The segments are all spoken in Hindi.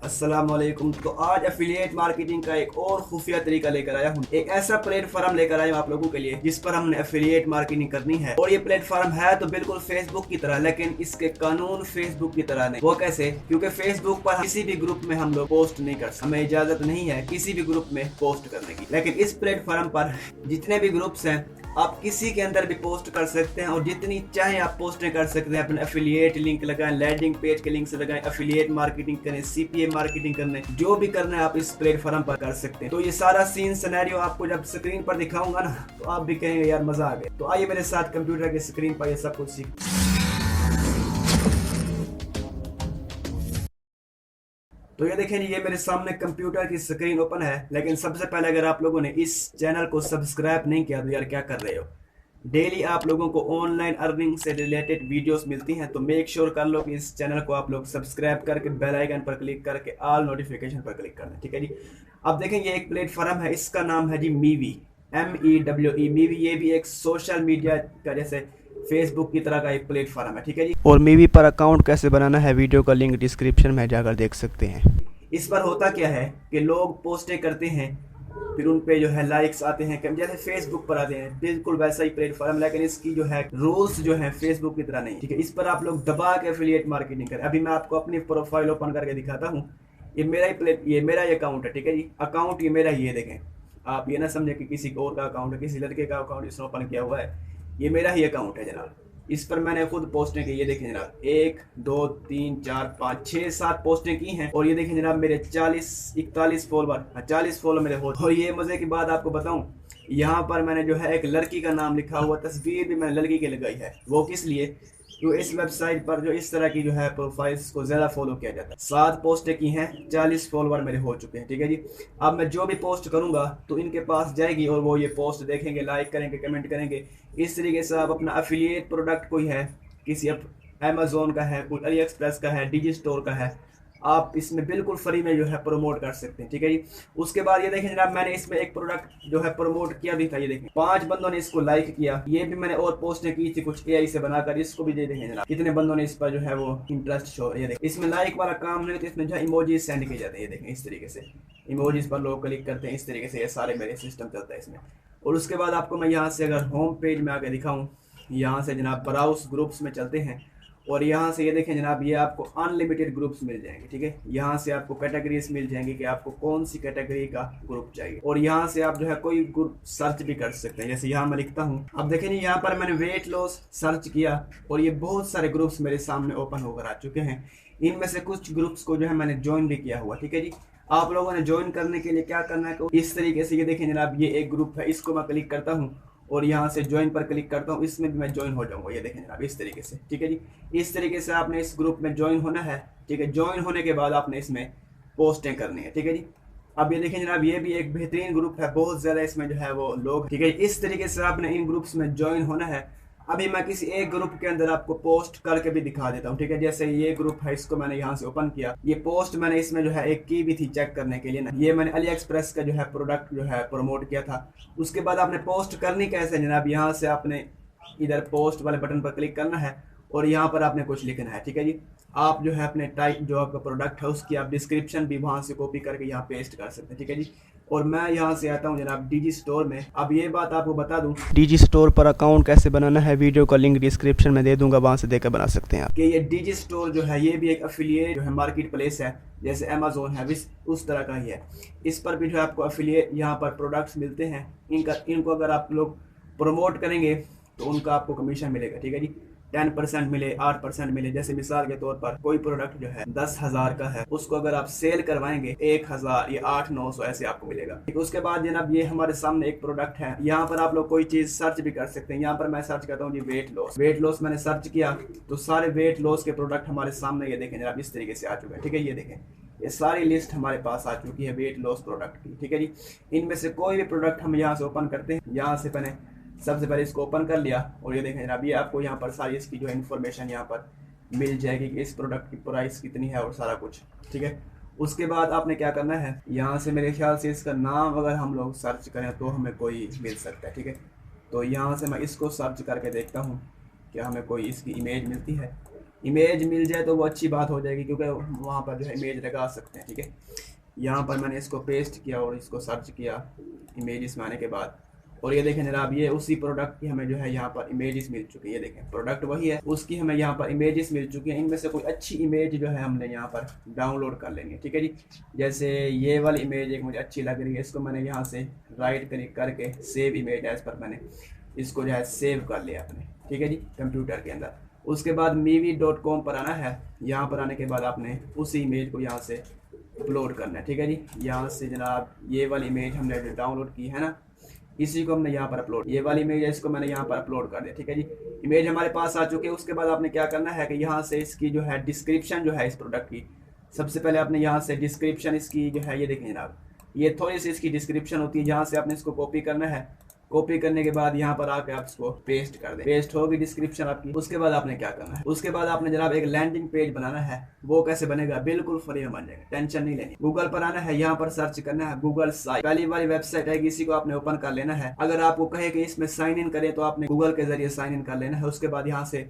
अस्सलाम वालेकुम। तो आज एफिलिएट मार्केटिंग का एक और खुफिया तरीका लेकर आया हूँ। एक ऐसा प्लेटफॉर्म लेकर आया हूँ आप लोगों के लिए जिस पर हमने एफिलिएट मार्केटिंग करनी है। और ये प्लेटफॉर्म है तो बिल्कुल फेसबुक की तरह, लेकिन इसके कानून फेसबुक की तरह नहीं। वो कैसे? क्योंकि फेसबुक पर किसी भी ग्रुप में हम लोग पोस्ट नहीं कर सकते, हमें इजाजत नहीं है किसी भी ग्रुप में पोस्ट करने की। लेकिन इस प्लेटफॉर्म पर जितने भी ग्रुप्स हैं आप किसी के अंदर भी पोस्ट कर सकते हैं और जितनी चाहे आप पोस्टें कर सकते हैं। अपने एफिलिएट लिंक लगाएं, लैंडिंग पेज के लिंक से लगाएं, एफिलिएट मार्केटिंग करें, सीपीए मार्केटिंग करने, जो भी करना है आप इस प्लेटफॉर्म पर कर सकते हैं। तो ये सारा सीन सिनेरियो आपको जब स्क्रीन पर दिखाऊंगा ना तो आप भी कहेंगे यार मजा आ गया। तो आइए मेरे साथ कंप्यूटर की स्क्रीन पर ये सब कुछ सीख। तो ये देखें, ये मेरे सामने कंप्यूटर की स्क्रीन ओपन है। लेकिन सबसे पहले अगर आप लोगों ने इस चैनल को सब्सक्राइब नहीं किया तो यार क्या कर रहे हो। डेली आप लोगों को ऑनलाइन अर्निंग से रिलेटेड वीडियोस मिलती हैं, तो मेक श्योर कर लो कि इस चैनल को आप लोग सब्सक्राइब करके बेल आइकन पर क्लिक करके ऑल नोटिफिकेशन पर क्लिक करना, ठीक है जी। अब देखें, ये एक प्लेटफॉर्म है, इसका नाम है जी मीवी, MEWE मीवी। ये भी एक सोशल मीडिया का जैसे फेसबुक की तरह का एक प्लेटफॉर्म है, ठीक है जी। और मीवी पर अकाउंट कैसे बनाना है वीडियो का लिंक डिस्क्रिप्शन में जाकर देख सकते हैं। इस पर होता क्या है कि लोग पोस्टें करते हैं, फिर उन पे जो है लाइक्स आते हैं, जैसे फेसबुक पर आते हैं, बिल्कुल वैसा ही प्लेटफॉर्म। लेकिन इसकी जो है रूल्स जो है फेसबुक की तरह नहीं, ठीक है। इस पर आप लोग दबा के एफिलिएट मार्केटिंग करें। अभी मैं आपको अपनी प्रोफाइल ओपन करके दिखाता हूँ। ये मेरा ही अकाउंट है, ठीक है जी। अकाउंट ये मेरा ही है, देखें। आप ये ना समझे कि किसी और का अकाउंट है, किसी लड़के का अकाउंट इसने ओपन किया हुआ है। ये मेरा ही अकाउंट है जनाब। इस पर मैंने खुद पोस्टें की, ये देखें जनाब, 1 2 3 4 5 6 7 पोस्टें की हैं। और ये देखें जनाब, मेरे 41 फॉलोवर, 40 फॉलो मेरे हो। और ये मजे की बात आपको बताऊं, यहाँ पर मैंने जो है एक लड़की का नाम लिखा हुआ, तस्वीर भी मैंने लड़की की लगाई है। वो किस लिए? तो इस वेबसाइट पर जो इस तरह की जो है प्रोफाइल्स को ज्यादा फॉलो किया जाता है। 7 पोस्टें की हैं, 40 फॉलोवर मेरे हो चुके हैं, ठीक है जी। अब मैं जो भी पोस्ट करूंगा तो इनके पास जाएगी और वो ये पोस्ट देखेंगे, लाइक करेंगे, कमेंट करेंगे। इस तरीके से आप अपना एफिलिएट प्रोडक्ट कोई है, किसी अमेजोन का है, कोई अली एक्सप्रेस का है, डिजी स्टोर का है, आप इसमें बिल्कुल फ्री में जो है प्रमोट कर सकते हैं, ठीक है जी। उसके बाद ये देखें जनाब, मैंने इसमें एक प्रोडक्ट जो है प्रमोट किया भी था। ये देखें 5 बंदों ने इसको लाइक किया। ये भी मैंने और पोस्टें की थी कुछ एआई से बनाकर, इसको भी दे देखें जनाब कितने बंदों ने इस पर जो है वो इंटरेस्ट शो। ये देखें, इसमें लाइक वाला काम नहीं, तो इसमें जो है इमोजीज सेंड किए जाते हैं। ये देखें, इस तरीके से इमोजीज पर लोग क्लिक करते हैं, इस तरीके से ये सारे मेरे सिस्टम चलता है इसमें। और उसके बाद आपको मैं यहाँ से अगर होम पेज में आके दिखाऊँ, यहाँ से जनाब ब्राउज ग्रुप्स में चलते हैं। और यहाँ से ये देखें जनाब, ये आपको अनलिमिटेड ग्रुप्स मिल जाएंगे, ठीक है। यहाँ से आपको कैटेगरीज मिल जाएंगी कि आपको कौन सी कैटेगरी का ग्रुप चाहिए। और यहाँ से आप जो है कोई ग्रुप सर्च भी कर सकते हैं। जैसे यहाँ मैं लिखता हूँ, अब देखें जी, यहाँ पर मैंने वेट लॉस सर्च किया और ये बहुत सारे ग्रुप्स मेरे सामने ओपन होकर आ चुके हैं। इनमें से कुछ ग्रुप्स को जो है मैंने ज्वाइन भी किया हुआ, ठीक है जी। आप लोगों ने ज्वाइन करने के लिए क्या करना है, इस तरीके से ये देखें जनाब, ये एक ग्रुप है, इसको मैं क्लिक करता हूँ और यहाँ से ज्वाइन पर क्लिक करता हूँ, इसमें भी मैं ज्वाइन हो जाऊंगा। ये देखें जनाब, इस तरीके से, ठीक है जी। इस तरीके से आपने इस ग्रुप में ज्वाइन होना है, ठीक है। ज्वाइन होने के बाद आपने इसमें पोस्टें करनी है, ठीक है जी। अब ये देखें जनाब, ये भी एक बेहतरीन ग्रुप है, बहुत ज्यादा इसमें जो है वो लोग, ठीक है। इस तरीके से आपने इन ग्रुप्स में ज्वाइन होना है। अभी मैं किसी एक ग्रुप के अंदर आपको पोस्ट करके भी दिखा देता हूँ, ठीक है। जैसे ये ग्रुप है, इसको मैंने यहाँ से ओपन किया। ये पोस्ट मैंने इसमें जो है एक की भी थी चेक करने के लिए ना। ये मैंने अली एक्सप्रेस का जो है प्रोडक्ट जो है प्रमोट किया था। उसके बाद आपने पोस्ट करनी कैसे जनाब, यहाँ से आपने इधर पोस्ट वाले बटन पर क्लिक करना है और यहाँ पर आपने कुछ लिखना है, ठीक है जी। आप जो है अपने टाइप जो आपका प्रोडक्ट है उसकी आप डिस्क्रिप्शन भी वहाँ से कॉपी करके यहाँ पेस्ट कर सकते हैं, ठीक है जी। और मैं यहाँ से आता हूँ जनाब डिजी स्टोर में। अब ये बात आपको बता दूँ, डिजी स्टोर पर अकाउंट कैसे बनाना है वीडियो का लिंक डिस्क्रिप्शन में दे दूंगा, वहाँ से देकर बना सकते हैं आप। कि ये डिजी स्टोर जो है ये भी एक एफिलिएट जो है मार्केट प्लेस है, जैसे अमेजोन है उस तरह का ही है। इस पर भी जो है आपको एफिलिएट यहाँ पर प्रोडक्ट्स मिलते हैं। इनको अगर आप लोग प्रमोट करेंगे तो उनका आपको कमीशन मिलेगा, ठीक है जी। 10% मिले, 8% मिले। जैसे मिसाल के तौर पर कोई प्रोडक्ट जो है 10,000 का है, उसको अगर आप सेल करवाएंगे 1,000 या 800-900 ऐसे आपको मिलेगा। उसके बाद जनाब ये हमारे सामने एक प्रोडक्ट है, यहाँ पर आप लोग कोई चीज सर्च भी कर सकते हैं। यहाँ पर मैं सर्च करता हूँ जी वेट लॉस। वेट लॉस मैंने सर्च किया तो सारे वेट लॉस के प्रोडक्ट हमारे सामने ये देखें जनाब इस तरीके से आ चुके हैं, ठीक है। ये देखें, ये सारी लिस्ट हमारे पास आ चुकी है वेट लॉस प्रोडक्ट की, ठीक है जी। इनमें से कोई भी प्रोडक्ट हम यहाँ से ओपन करते हैं। यहाँ से मैंने सबसे पहले इसको ओपन कर लिया और ये देखें जनाब, ये आपको यहाँ पर सारी इसकी जो इन्फॉर्मेशन यहाँ पर मिल जाएगी कि इस प्रोडक्ट की प्राइस कितनी है और सारा कुछ, ठीक है। उसके बाद आपने क्या करना है, यहाँ से मेरे ख्याल से इसका नाम अगर हम लोग सर्च करें तो हमें कोई मिल सकता है, ठीक है। तो यहाँ से मैं इसको सर्च करके देखता हूँ कि हमें कोई इसकी इमेज मिलती है। इमेज मिल जाए तो वो अच्छी बात हो जाएगी, क्योंकि वहाँ पर जो है इमेज लगा सकते हैं। ठीक है, यहाँ पर मैंने इसको पेस्ट किया और इसको सर्च किया इमेजेस में आने के बाद, और ये देखें जनाब, ये उसी प्रोडक्ट की हमें जो है यहाँ पर इमेजेस मिल चुकी है। ये देखें प्रोडक्ट वही है, उसकी हमें यहाँ पर इमेजेस मिल चुकी हैं। इनमें से कोई अच्छी इमेज जो है हमने यहाँ पर डाउनलोड कर लेंगे। ठीक है जी, जैसे ये वाली इमेज एक मुझे अच्छी लग रही है, इसको मैंने यहाँ से राइट क्लिक करके सेव इमेज एज पर मैंने इसको जो है सेव कर लिया अपने, ठीक है जी, कंप्यूटर के अंदर। उसके बाद movie.com पर आना है। यहाँ पर आने के बाद आपने उसी इमेज को यहाँ से अपलोड करना है। ठीक है जी, यहाँ से जनाब ये वाली इमेज हमने जो डाउनलोड की है ना, इसी को हमने यहाँ पर अपलोड, ये वाली इमेज है, इसको मैंने यहाँ पर अपलोड कर दिया। ठीक है जी, इमेज हमारे पास आ चुकी है। उसके बाद आपने क्या करना है कि यहाँ से इसकी जो है डिस्क्रिप्शन जो है इस प्रोडक्ट की, सबसे पहले आपने यहाँ से डिस्क्रिप्शन इसकी जो है, ये देखें जनाब, ये थोड़ी सी इसकी डिस्क्रिप्शन होती है, जहाँ से आपने इसको कॉपी करना है। कॉपी करने के बाद यहाँ पर आके आप इसको पेस्ट कर दें, पेस्ट होगी डिस्क्रिप्शन आपकी। उसके बाद आपने क्या करना है, उसके बाद आपने जनाब एक लैंडिंग पेज बनाना है। वो कैसे बनेगा, बिल्कुल फ्री में बन जाएगा, टेंशन नहीं लेनी। गूगल पर आना है, यहाँ पर सर्च करना है गूगल साइट, पहली वाली वेबसाइट है, इसी को आपने ओपन कर लेना है। अगर आपको कहे कि इसमें साइन इन करें तो आपने गूगल के जरिए साइन इन कर लेना है। उसके बाद यहाँ से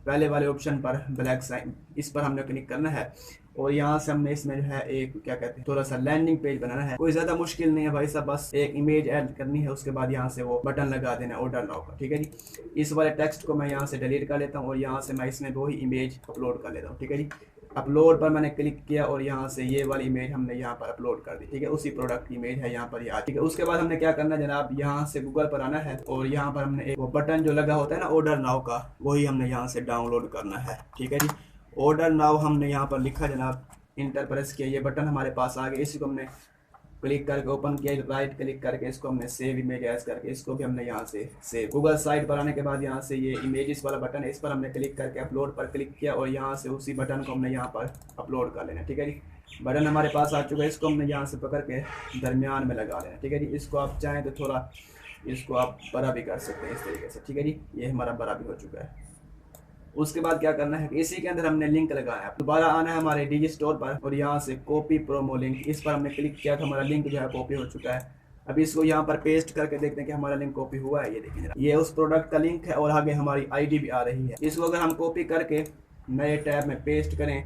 पहले वाले ऑप्शन पर ब्लैक साइन, इस पर हमने क्लिक करना है, और यहाँ से हमने इसमें जो है एक क्या कहते हैं थोड़ा सा लैंडिंग पेज बनाना है। कोई ज्यादा मुश्किल नहीं है भाई साहब, बस एक इमेज ऐड करनी है। उसके बाद यहाँ से वो बटन लगा देना है ऑर्डर नाउ का। ठीक है जी, इस वाले टेक्स्ट को मैं यहाँ से डिलीट कर लेता हूँ और यहाँ से मैं इसमें वही इमेज अपलोड कर लेता हूँ। ठीक है जी, अपलोड पर मैंने क्लिक किया और यहाँ से ये वाली इमेज हमने यहाँ पर अपलोड कर दी। ठीक है, उसी प्रोडक्ट की इमेज है यहाँ पर ये। ठीक है, उसके बाद हमने क्या करना है जनाब, यहाँ से गूगल पर आना है और यहाँ पर हमने एक वो बटन जो लगा होता है ना ऑर्डर नाउ का, वही हमने यहाँ से डाउनलोड करना है। ठीक है जी, ऑर्डर नाउ हमने यहाँ पर लिखा जनाब, इंटर प्रेस किया, ये बटन हमारे पास आ गया। इसी को हमने क्लिक करके ओपन किया, राइट क्लिक करके इसको हमने सेव इमेज एज करके इसको भी हमने यहाँ से सेव। गूगल साइट पर आने के बाद यहाँ से ये इमेजेस वाला बटन है, इस पर हमने क्लिक करके अपलोड पर क्लिक किया और यहाँ से उसी बटन को हमने यहाँ पर अपलोड कर लेना। ठीक है जी, बटन हमारे पास आ चुका है, इसको हमने यहाँ से पकड़ के दरमियान में लगा लेना। ठीक है जी, इसको आप चाहें तो थोड़ा इसको आप बड़ा भी कर सकते हैं इस तरीके से। ठीक है जी, ये हमारा बड़ा भी हो चुका है। उसके बाद क्या करना है, इसी के अंदर हमने लिंक लगाया है। दोबारा आना है हमारे डिजी स्टोर पर और यहाँ से कॉपी प्रोमो लिंक, इस पर हमने क्लिक किया तो हमारा लिंक जो है कॉपी हो चुका है। अभी इसको यहाँ पर पेस्ट करके देखते हैं कि हमारा लिंक कॉपी हुआ है। ये देखिए जरा, ये उस प्रोडक्ट का लिंक है और आगे हमारी आईडी भी आ रही है। इसको अगर हम कॉपी करके नए टैब में पेस्ट करें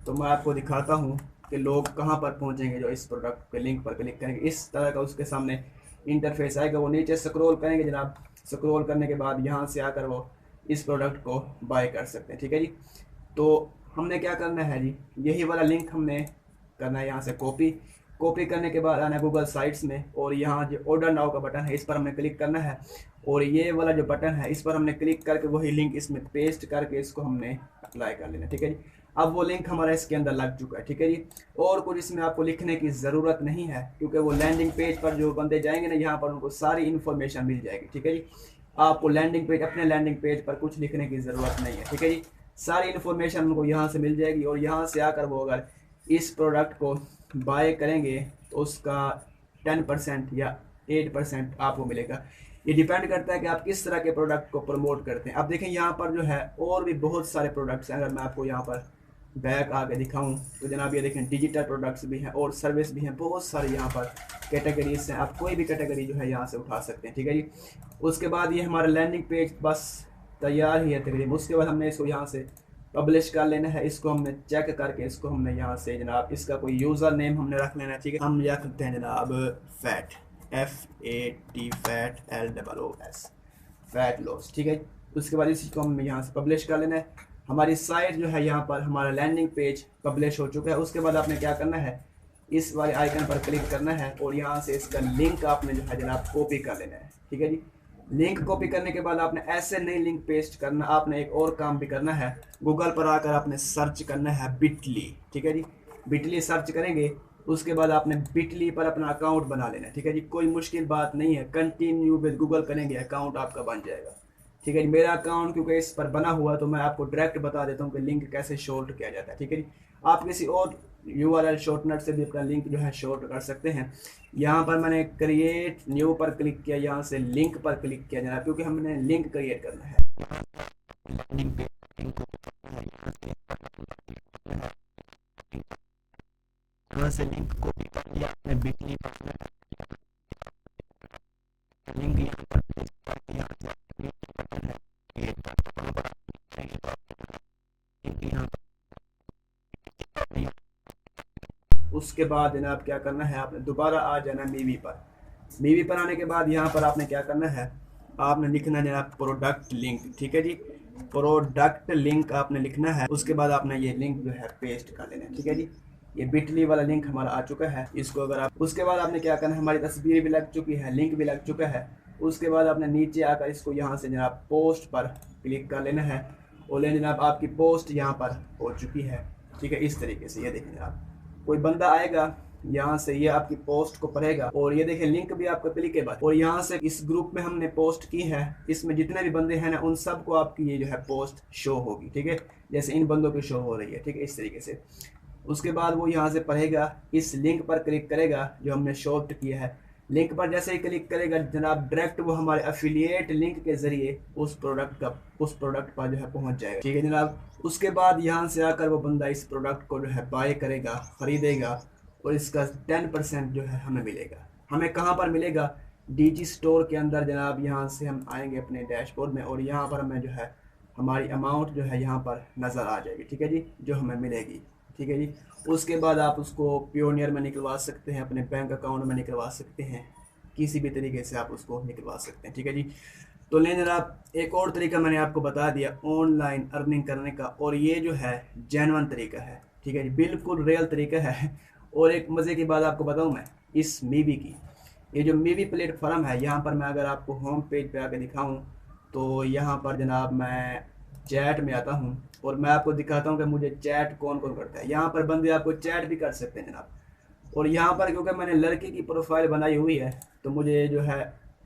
तो मैं आपको दिखाता हूँ कि लोग कहाँ पर पहुँचेंगे जो इस प्रोडक्ट के लिंक पर क्लिक करेंगे। इस तरह का उसके सामने इंटरफेस आएगा। वो नीचे स्क्रॉल करेंगे जनाब, स्क्रॉल करने के बाद यहाँ से आकर वो इस प्रोडक्ट को बाय कर सकते हैं। ठीक है जी, तो हमने क्या करना है जी, यही वाला लिंक हमने करना है यहाँ से कॉपी। कॉपी करने के बाद आना है गूगल साइट्स में और यहाँ जो ऑर्डर नाउ का बटन है इस पर हमने क्लिक करना है और ये वाला जो बटन है इस पर हमने क्लिक करके वही लिंक इसमें पेस्ट करके इसको हमने अप्लाई कर लेना। ठीक है जी, अब वो लिंक हमारा इसके अंदर लग चुका है। ठीक है जी, और कुछ इसमें आपको लिखने की ज़रूरत नहीं है, क्योंकि वो लैंडिंग पेज पर जो बंदे जाएंगे ना, यहाँ पर उनको सारी इन्फॉर्मेशन मिल जाएगी। ठीक है जी, आपको लैंडिंग पेज, अपने लैंडिंग पेज पर कुछ लिखने की ज़रूरत नहीं है। ठीक है जी, सारी इन्फॉर्मेशन उनको यहाँ से मिल जाएगी और यहाँ से आकर वो अगर इस प्रोडक्ट को बाय करेंगे तो उसका 10% या 8% आपको मिलेगा। ये डिपेंड करता है कि आप किस तरह के प्रोडक्ट को प्रमोट करते हैं। अब देखें यहाँ पर जो है और भी बहुत सारे प्रोडक्ट्स हैं। अगर मैं आपको यहाँ पर बैक आके दिखाऊं तो जनाब ये देखें डिजिटल प्रोडक्ट्स भी हैं और सर्विस भी हैं, बहुत सारे यहाँ पर कैटेगरीज हैं। आप कोई भी कैटेगरी जो है यहाँ से उठा सकते हैं। ठीक है जी, उसके बाद ये हमारा लैंडिंग पेज बस तैयार ही है तकरीबन। उसके बाद हमने इसको यहाँ से पब्लिश कर लेना है। इसको हमने चेक करके इसको हमने यहाँ से जनाब इसका कोई यूज़र नेम हमने रख लेना है। ठीक है, हम रख सकते हैं जनाब fat, FAT fat LOOS, fat loss. ठीक है, उसके बाद इसी को हमें यहाँ से पब्लिश कर लेना है। हमारी साइट जो है यहाँ पर हमारा लैंडिंग पेज पब्लिश हो चुका है। उसके बाद आपने क्या करना है, इस वाले आइकन पर क्लिक करना है और यहाँ से इसका लिंक आपने जो है जनाब कॉपी कर लेना है। ठीक है जी, लिंक कॉपी करने के बाद आपने ऐसे नहीं लिंक पेस्ट करना, आपने एक और काम भी करना है। गूगल पर आकर आपने सर्च करना है बिटली। ठीक है जी, बिटली सर्च करेंगे, उसके बाद आपने बिटली पर अपना अकाउंट बना लेना है। ठीक है जी, कोई मुश्किल बात नहीं है, कंटिन्यू विद गूगल करेंगे अकाउंट आपका बन जाएगा। ठीक है जी, मेरा अकाउंट क्योंकि इस पर बना हुआ तो मैं आपको डायरेक्ट बता देता हूँ कि लिंक कैसे शॉर्ट किया जाता है। ठीक है जी, आप किसी और URL शॉर्टनट से भी अपना लिंक जो है शॉर्ट कर सकते हैं। यहाँ पर मैंने क्रिएट न्यू पर क्लिक किया, यहाँ से लिंक पर क्लिक किया जनाब, क्योंकि हमने लिंक क्रिएट करना है। यहाँ से लिंक कॉपी कर लिया आपने बिटली पर, लिंक यहाँ पर पेस्ट करके यहाँ से उसके बाद जनाब क्या करना है, आपने दोबारा आ जाना मीवी पर। मीवी पर आने के बाद यहाँ पर आपने क्या करना है, आपने लिखना है जनाब प्रोडक्ट लिंक। ठीक है जी, प्रोडक्ट लिंक आपने लिखना है। उसके बाद आपने ये लिंक जो है पेस्ट कर लेना है। ठीक है जी, ये बिटली वाला लिंक हमारा आ चुका है, इसको अगर आप, उसके बाद आपने क्या करना है, हमारी तस्वीर भी लग चुकी है, लिंक भी लग चुका है। उसके बाद आपने नीचे आकर इसको यहाँ से जनाब पोस्ट पर क्लिक कर लेना है और लेकिन जनाब आपकी पोस्ट यहाँ पर हो चुकी है। ठीक है, इस तरीके से ये देखें जनाब, कोई बंदा आएगा यहाँ से, ये आपकी पोस्ट को पढ़ेगा और ये देखें लिंक भी आपका क्लिकेबल, और यहाँ से इस ग्रुप में हमने पोस्ट की है, इसमें जितने भी बंदे हैं ना उन सबको आपकी ये जो है पोस्ट शो होगी। ठीक है, जैसे इन बंदों की शो हो रही है। ठीक है, इस तरीके से। उसके बाद वो यहाँ से पढ़ेगा, इस लिंक पर क्लिक करेगा जो हमने शॉर्ट किया है। लिंक पर जैसे ही क्लिक करेगा जनाब डायरेक्ट वो हमारे एफिलिएट लिंक के जरिए उस प्रोडक्ट पर जो है पहुंच जाएगा। ठीक है जनाब, उसके बाद यहाँ से आकर वो बंदा इस प्रोडक्ट को जो है बाय करेगा, खरीदेगा और इसका 10% जो है हमें मिलेगा। हमें कहाँ पर मिलेगा, डीजी स्टोर के अंदर जनाब। यहाँ से हम आएंगे अपने डैशबोर्ड में और यहाँ पर हमें जो है हमारी अमाउंट जो है यहाँ पर नज़र आ जाएगी। ठीक है जी, जो हमें मिलेगी। ठीक है जी, उसके बाद आप उसको पियोनियर में निकलवा सकते हैं, अपने बैंक अकाउंट में निकलवा सकते हैं, किसी भी तरीके से आप उसको निकलवा सकते हैं। ठीक है जी, तो लेकिन जनाब एक और तरीका मैंने आपको बता दिया ऑनलाइन अर्निंग करने का, और ये जो है जेन्युइन तरीका है। ठीक है जी, बिल्कुल रियल तरीका है। और एक मज़े की बात आपको बताऊं मैं इस मीवी की, ये जो मीवी प्लेटफॉर्म है, यहाँ पर मैं अगर आपको होम पेज पे आके दिखाऊं तो यहाँ पर जनाब मैं चैट में आता हूँ और मैं आपको दिखाता हूँ कि मुझे चैट कौन कौन करता है। यहाँ पर बंदे आपको चैट भी कर सकते हैं जनाब। और यहाँ पर क्योंकि मैंने लड़की की प्रोफाइल बनाई हुई है तो मुझे जो है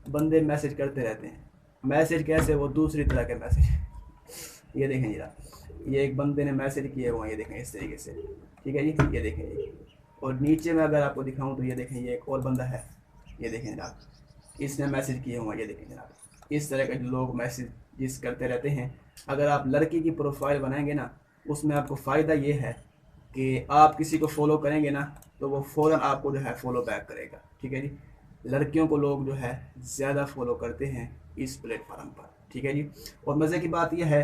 बंदे मैसेज करते रहते हैं। मैसेज कैसे, वो दूसरी तरह के मैसेज। ये देखें जरा, ये एक बंदे ने मैसेज किए हुए हैं, ये देखें इस तरीके से। ठीक है जी, ये देखें जी। और नीचे में अगर आपको दिखाऊं तो ये देखें, ये एक और बंदा है, ये देखें जनाब, इसने मैसेज किए हुए हैं, ये देखें जनाब। इस तरह के जो लोग मैसेज करते रहते हैं। अगर आप लड़की की प्रोफाइल बनाएंगे ना, उसमें आपको फ़ायदा ये है कि आप किसी को फॉलो करेंगे ना तो वो फ़ौरन आपको जो है फॉलो बैक करेगा। ठीक है जी, लड़कियों को लोग जो है ज़्यादा फॉलो करते हैं इस प्लेटफार्म पर। ठीक है जी, और मज़े की बात यह है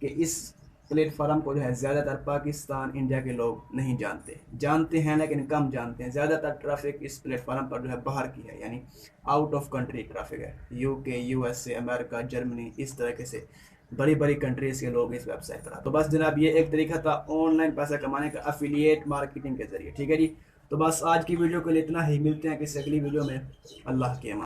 कि इस प्लेटफार्म को जो है ज़्यादातर पाकिस्तान, इंडिया के लोग नहीं जानते हैं लेकिन कम जानते हैं। ज़्यादातर ट्रैफिक इस प्लेटफार्म पर जो है बाहर की है, यानी आउट ऑफ कंट्री ट्रैफिक है। यूके, यूएसए, अमेरिका, जर्मनी, इस तरीके से बड़ी बड़ी कंट्रीज़ के लोग इस वेबसाइट पर। तो बस जनाब ये एक तरीका था ऑनलाइन पैसा कमाने का एफिलिएट मार्केटिंग के ज़रिए। ठीक है जी, तो बस आज की वीडियो के लिए इतना ही, मिलते हैं किसी अगली वीडियो में। अल्लाह के अमान।